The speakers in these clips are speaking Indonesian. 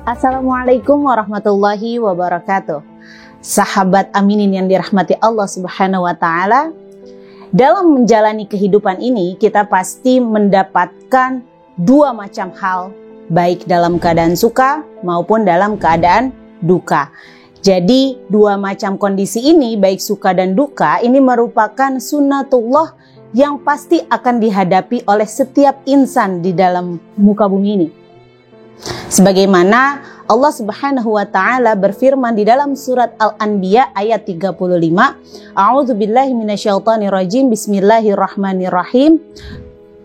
Assalamualaikum warahmatullahi wabarakatuh. Sahabat aminin yang dirahmati Allah Subhanahu wa Ta'ala, dalam menjalani kehidupan ini kita pasti mendapatkan dua macam hal, baik dalam keadaan suka maupun dalam keadaan duka. Jadi dua macam kondisi ini, baik suka dan duka, ini merupakan sunnatullah yang pasti akan dihadapi oleh setiap insan di dalam muka bumi ini. Sebagaimana Allah Subhanahu wa Ta'ala berfirman di dalam surat Al-Anbiya ayat 35, A'udzubillahi minasyaitonirrajim, Bismillahirrahmanirrahim.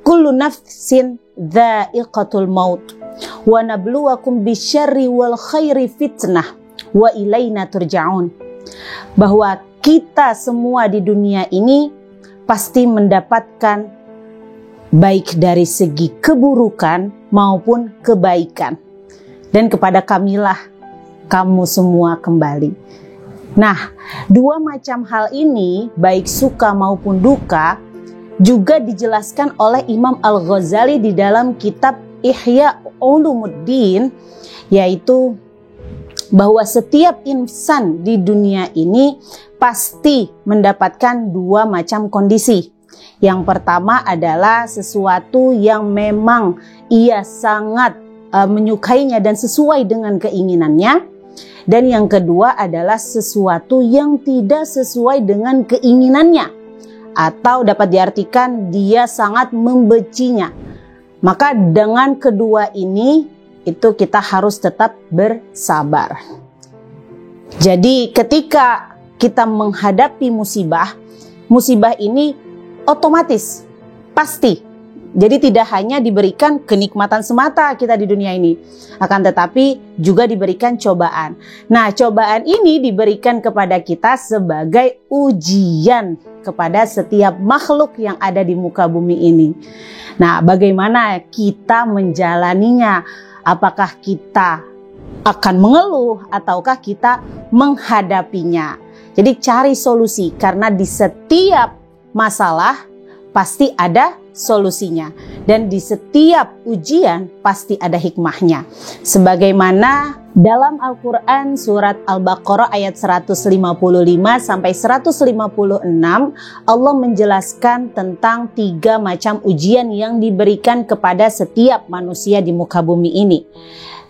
Kullu nafsin dha'iqatul maut wa nabluwakum bisyarri wal khairi fitnah wa ilaina turja'un. Bahwa kita semua di dunia ini pasti mendapatkan baik dari segi keburukan maupun kebaikan, dan kepada kamilah kamu semua kembali. Nah, dua macam hal ini, baik suka maupun duka, juga dijelaskan oleh Imam Al-Ghazali di dalam kitab Ihya Ulumuddin, yaitu bahwa setiap insan di dunia ini pasti mendapatkan dua macam kondisi. Yang pertama adalah sesuatu yang memang ia sangat menyukainya dan sesuai dengan keinginannya. Dan yang kedua adalah sesuatu yang tidak sesuai dengan keinginannya, atau dapat diartikan dia sangat membencinya. Maka dengan kedua ini, itu kita harus tetap bersabar. Jadi ketika kita menghadapi musibah ini otomatis, pasti. Jadi tidak hanya diberikan kenikmatan semata kita di dunia ini, akan tetapi juga diberikan cobaan. Nah, cobaan ini diberikan kepada kita sebagai ujian kepada setiap makhluk yang ada di muka bumi ini. Nah, bagaimana kita menjalaninya? Apakah kita akan mengeluh ataukah kita menghadapinya? Jadi cari solusi, karena di setiap masalah pasti ada solusinya, dan di setiap ujian pasti ada hikmahnya. Sebagaimana dalam Al-Quran surat Al-Baqarah ayat 155 sampai 156, Allah menjelaskan tentang tiga macam ujian yang diberikan kepada setiap manusia di muka bumi ini,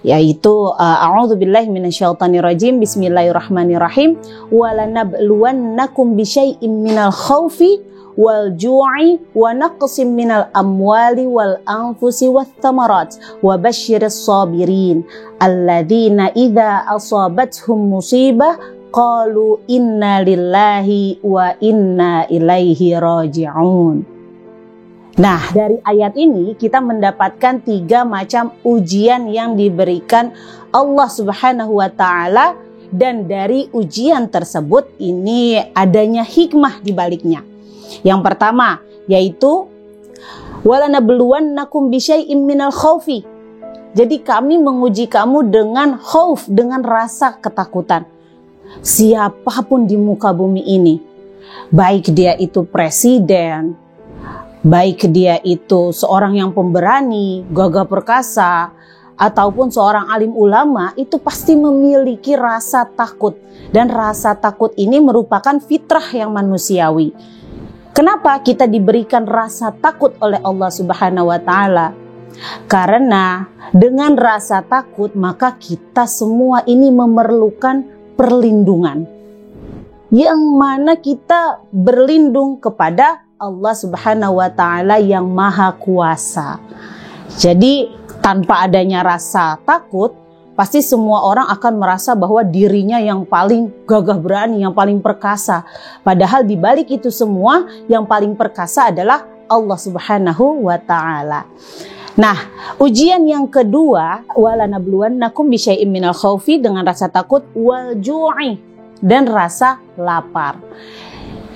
yaitu a'udzubillahi minasyaitonirrajim, bismillahirrahmanirrahim, walanabluwannakum bisyai'im minal khaufi wal ju'i wa naqsim minal amwali wal anfusi wath thamarat wa basyiris sabirin alladzina idza asabathum musibah qalu inna lillahi wa inna ilaihi raji'un. Nah, dari ayat ini kita mendapatkan tiga macam ujian yang diberikan Allah Subhanahu wa Ta'ala, dan dari ujian tersebut ini adanya hikmah di baliknya. Yang pertama yaitu walanabluwannakum bisyai'im minal khaufi. Jadi kami menguji kamu dengan khauf, dengan rasa ketakutan. Siapapun di muka bumi ini, baik dia itu presiden, baik dia itu seorang yang pemberani, gagah perkasa, ataupun seorang alim ulama, itu pasti memiliki rasa takut. Dan rasa takut ini merupakan fitrah yang manusiawi. Kenapa kita diberikan rasa takut oleh Allah Subhanahu wa Ta'ala? Karena dengan rasa takut maka kita semua ini memerlukan perlindungan, yang mana kita berlindung kepada Allah Subhanahu wa Ta'ala yang maha kuasa. Jadi tanpa adanya rasa takut, pasti semua orang akan merasa bahwa dirinya yang paling gagah berani, yang paling perkasa. Padahal di balik itu semua yang paling perkasa adalah Allah Subhanahu wa Ta'ala. Nah, ujian yang kedua, walanabluwannakum bisyai'im minal khaufi, dengan rasa takut, wal ju'i, dan rasa lapar.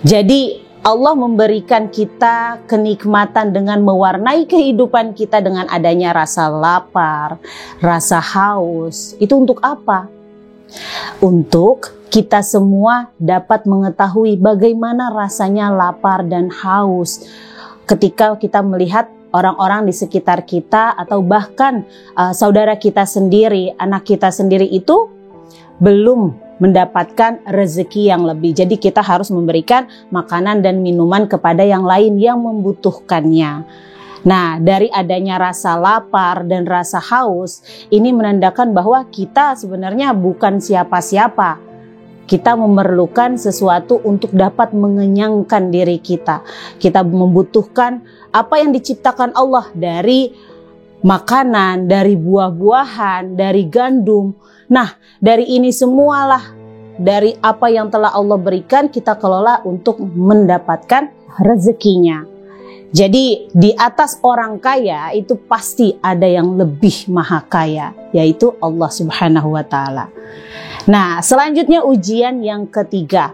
Jadi Allah memberikan kita kenikmatan dengan mewarnai kehidupan kita dengan adanya rasa lapar, rasa haus. Itu untuk apa? Untuk kita semua dapat mengetahui bagaimana rasanya lapar dan haus. Ketika kita melihat orang-orang di sekitar kita atau bahkan saudara kita sendiri, anak kita sendiri itu belum mendapatkan rezeki yang lebih. Jadi kita harus memberikan makanan dan minuman kepada yang lain yang membutuhkannya. Nah, dari adanya rasa lapar dan rasa haus, ini menandakan bahwa kita sebenarnya bukan siapa-siapa. Kita memerlukan sesuatu untuk dapat mengenyangkan diri kita. Kita membutuhkan apa yang diciptakan Allah dari makanan, dari buah-buahan, dari gandum. Nah, dari ini semualah, dari apa yang telah Allah berikan, kita kelola untuk mendapatkan rezekinya. Jadi di atas orang kaya itu pasti ada yang lebih maha kaya, yaitu Allah Subhanahu wa Ta'ala. Nah, selanjutnya ujian yang ketiga.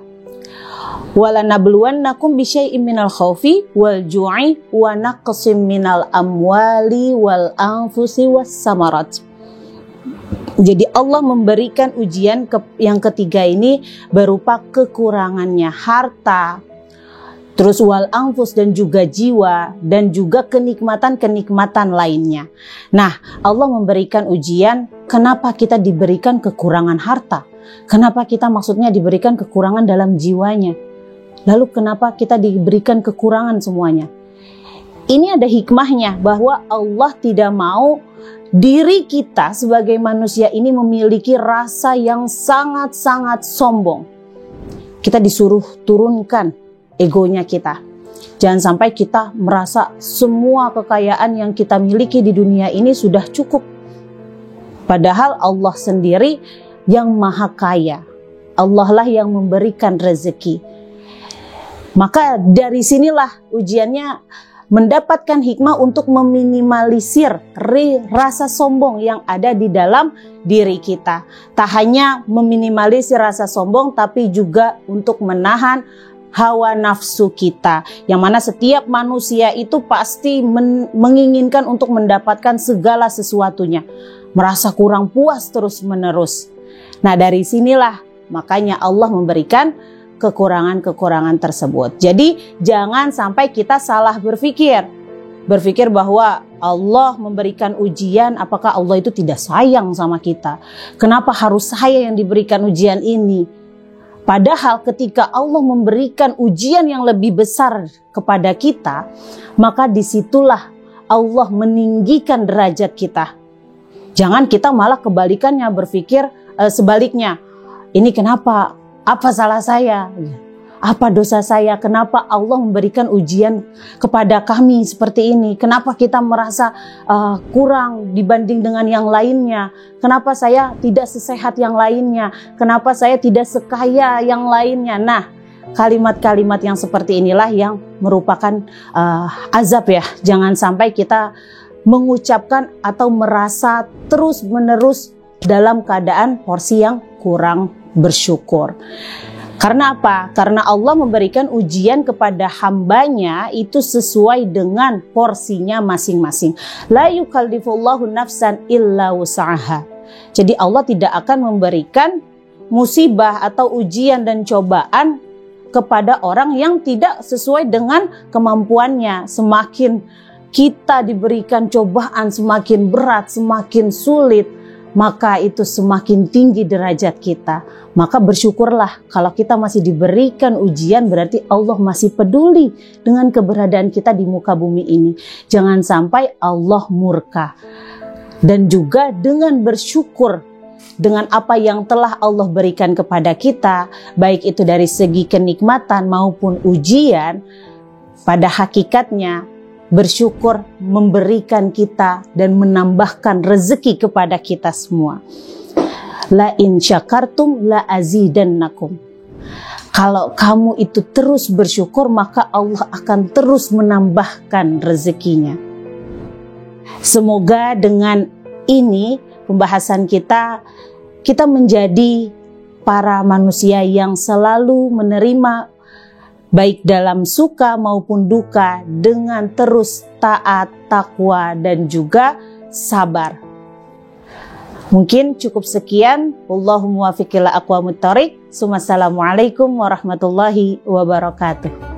Walanabluwannakum bisyai'im minal khaufi wal ju'i wa naqsim minal amwali wal anfusi was samarat. Jadi Allah memberikan ujian yang ketiga ini berupa kekurangannya harta, terus wal anfus dan juga jiwa, dan juga kenikmatan-kenikmatan lainnya. Nah, Allah memberikan ujian, kenapa kita diberikan kekurangan harta? Kenapa kita maksudnya diberikan kekurangan dalam jiwanya? Lalu kenapa kita diberikan kekurangan semuanya? Ini ada hikmahnya, bahwa Allah tidak mau diri kita sebagai manusia ini memiliki rasa yang sangat-sangat sombong. Kita disuruh turunkan egonya kita. Jangan sampai kita merasa semua kekayaan yang kita miliki di dunia ini sudah cukup. Padahal Allah sendiri yang maha kaya. Allah lah yang memberikan rezeki. Maka dari sinilah ujiannya mendapatkan hikmah untuk meminimalisir rasa sombong yang ada di dalam diri kita. Tak hanya meminimalisir rasa sombong, tapi juga untuk menahan hawa nafsu kita, yang mana setiap manusia itu pasti menginginkan untuk mendapatkan segala sesuatunya, merasa kurang puas terus menerus. Nah, dari sinilah makanya Allah memberikan kekurangan-kekurangan tersebut. Jadi jangan sampai kita salah berpikir bahwa Allah memberikan ujian, apakah Allah itu tidak sayang sama kita? Kenapa harus saya yang diberikan ujian ini? Padahal ketika Allah memberikan ujian yang lebih besar kepada kita, maka disitulah Allah meninggikan derajat kita. Jangan kita malah kebalikannya, berpikir sebaliknya. Ini kenapa? Apa salah saya? Apa dosa saya? Kenapa Allah memberikan ujian kepada kami seperti ini? Kenapa kita merasa kurang dibanding dengan yang lainnya? Kenapa saya tidak sesehat yang lainnya? Kenapa saya tidak sekaya yang lainnya? Nah, kalimat-kalimat yang seperti inilah yang merupakan azab ya. Jangan sampai kita mengucapkan atau merasa terus-menerus dalam keadaan porsi yang kurang bersyukur. Karena apa? Karena Allah memberikan ujian kepada hambanya itu sesuai dengan porsinya masing-masing. La yukallifullahu nafsan illa wus'aha. Jadi Allah tidak akan memberikan musibah atau ujian dan cobaan kepada orang yang tidak sesuai dengan kemampuannya. Semakin kita diberikan cobaan semakin berat, semakin sulit, maka itu semakin tinggi derajat kita. Maka bersyukurlah kalau kita masih diberikan ujian, berarti Allah masih peduli dengan keberadaan kita di muka bumi ini. Jangan sampai Allah murka. Dan juga dengan bersyukur dengan apa yang telah Allah berikan kepada kita, baik itu dari segi kenikmatan maupun ujian, pada hakikatnya bersyukur memberikan kita dan menambahkan rezeki kepada kita semua. La in syakartum la azidannakum. Kalau kamu itu terus bersyukur, maka Allah akan terus menambahkan rezekinya. Semoga dengan ini pembahasan kita menjadi para manusia yang selalu menerima baik dalam suka maupun duka dengan terus taat, takwa dan juga sabar. Mungkin cukup sekian. Wallahu muwaffiq ila aqwamit thoriq. Assalamualaikum warahmatullahi wabarakatuh.